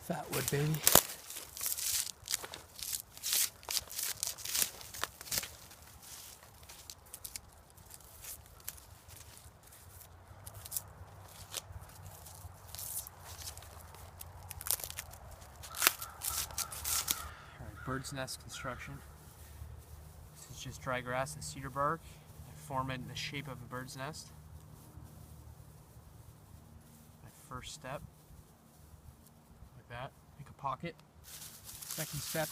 Fatwood, baby. Alright, bird's nest construction. This is just dry grass and cedar bark. I form it in the shape of a bird's nest. My first step, like that, make a pocket. Second step,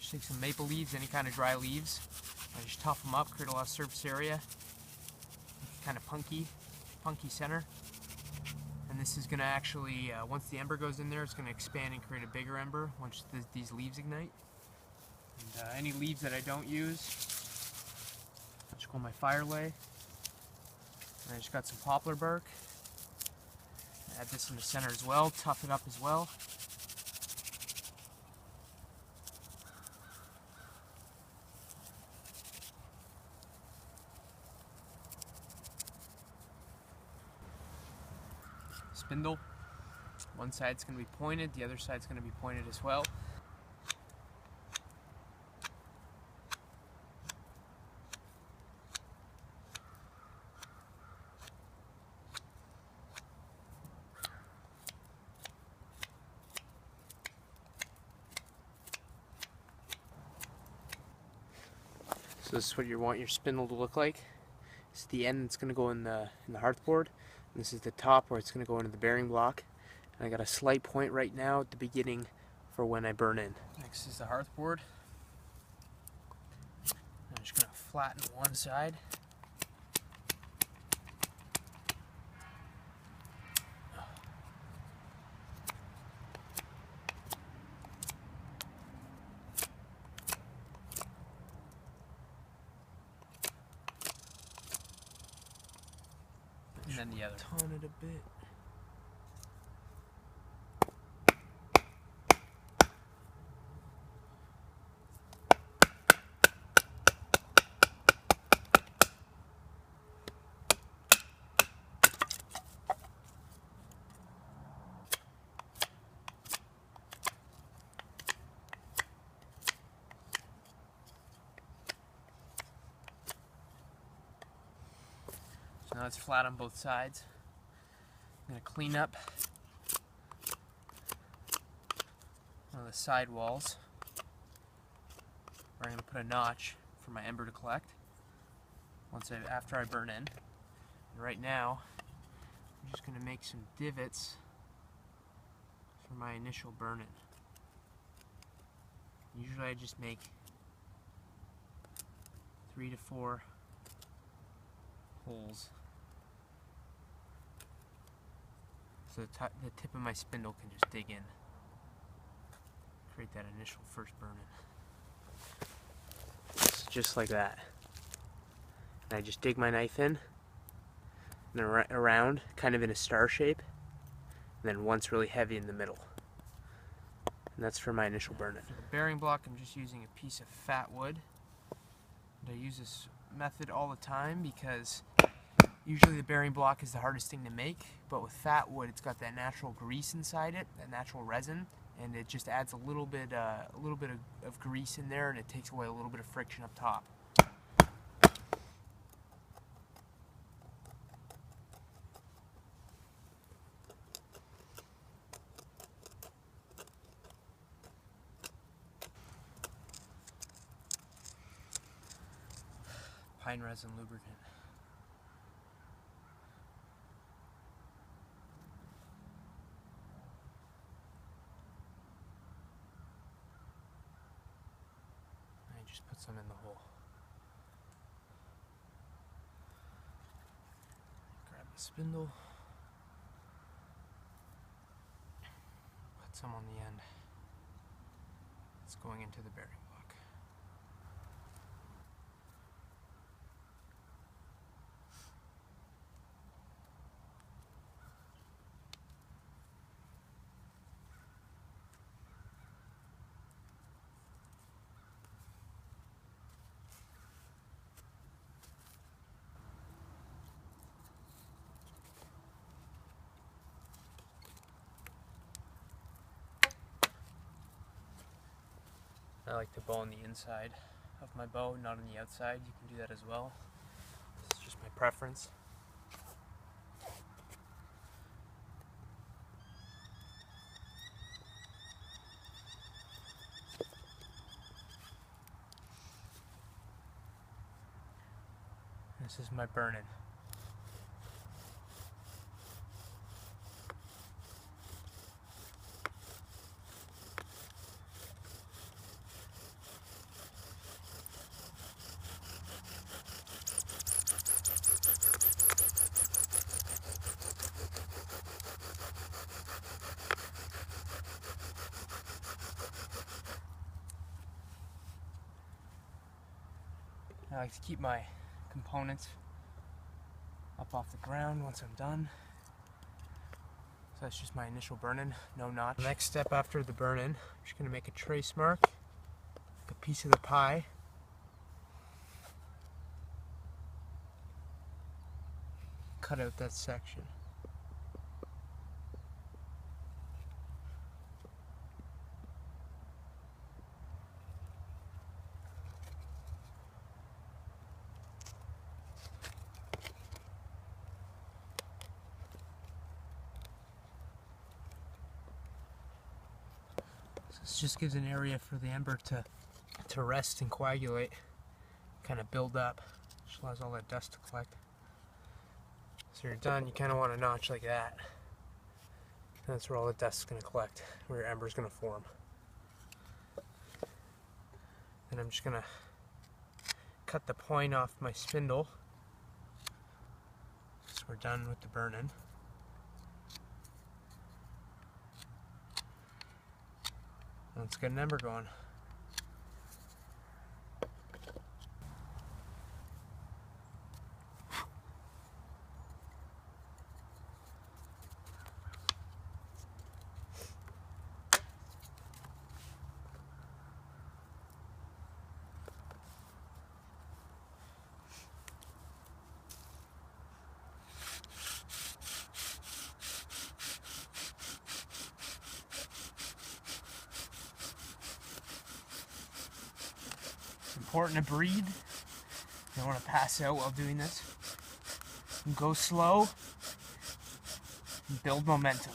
just take some maple leaves, any kind of dry leaves. I just tough them up, create a lot of surface area. Make it kind of punky center. And this is going to actually, once the ember goes in there, it's going to expand and create a bigger ember once these leaves ignite. And any leaves that I don't use, I just go on my fire lay. And I just got some poplar bark. Add this in the center as well, tough it up as well. Spindle. One side's going to be pointed, the other side's going to be pointed as well. So this is what you want your spindle to look like. This is the end that's going to go in the hearthboard. And this is the top where it's going to go into the bearing block. And I got a slight point right now at the beginning for when I burn in. Next is the hearthboard. I'm just going to flatten one side. And then the other. Tone it a bit. So now it's flat on both sides. I'm going to clean up one of the side walls where I'm going to put a notch for my ember to collect after I burn in. And right now, I'm just going to make some divots for my initial burn-in. Usually I just make 3 to 4 holes. So the tip of my spindle can just dig in. Create that initial first burn-in. Just like that. And I just dig my knife in, and then around, kind of in a star shape, and then once really heavy in the middle. And that's for my initial burn-in. For the bearing block, I'm just using a piece of fat wood. And I use this method all the time because usually the bearing block is the hardest thing to make, but with fat wood, it's got that natural grease inside it, that natural resin, and it just adds a little bit of grease in there, and it takes away a little bit of friction up top. Pine resin lubricant. Just put some in the hole. Grab the spindle. Put some on the end. It's going into the bearing block. I like to bow on the inside of my bow, not on the outside. You can do that as well. It's just my preference. This is my burning. I like to keep my components up off the ground once I'm done. So that's just my initial burn-in, no notch. Next step after the burn-in, I'm just going to make a trace mark, like a piece of the pie. Cut out that section. This just gives an area for the ember to rest and coagulate, kind of build up, which allows all that dust to collect. So you're done, you kind of want a notch like that. And that's where all the dust is going to collect, where your ember is going to form. Then I'm just going to cut the point off my spindle. So we're done with the burn-in. Let's get an ember going. Important to breathe. You don't want to pass out while doing this. And go slow and build momentum.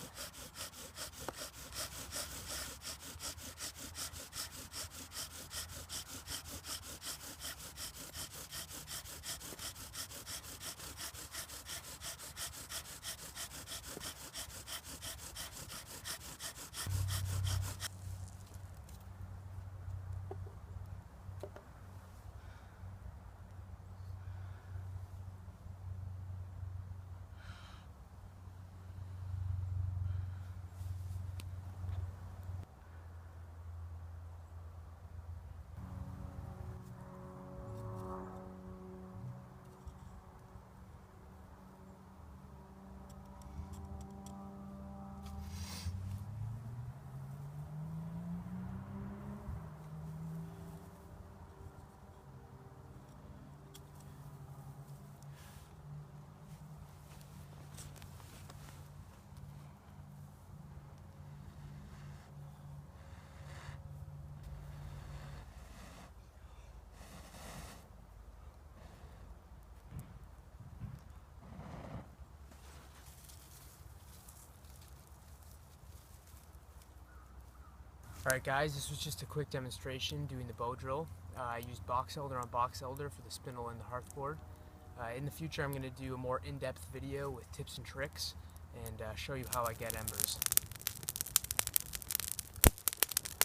Alright guys, this was just a quick demonstration doing the bow drill. I used box elder on box elder for the spindle and the hearth board. In the future I'm going to do a more in-depth video with tips and tricks and show you how I get embers.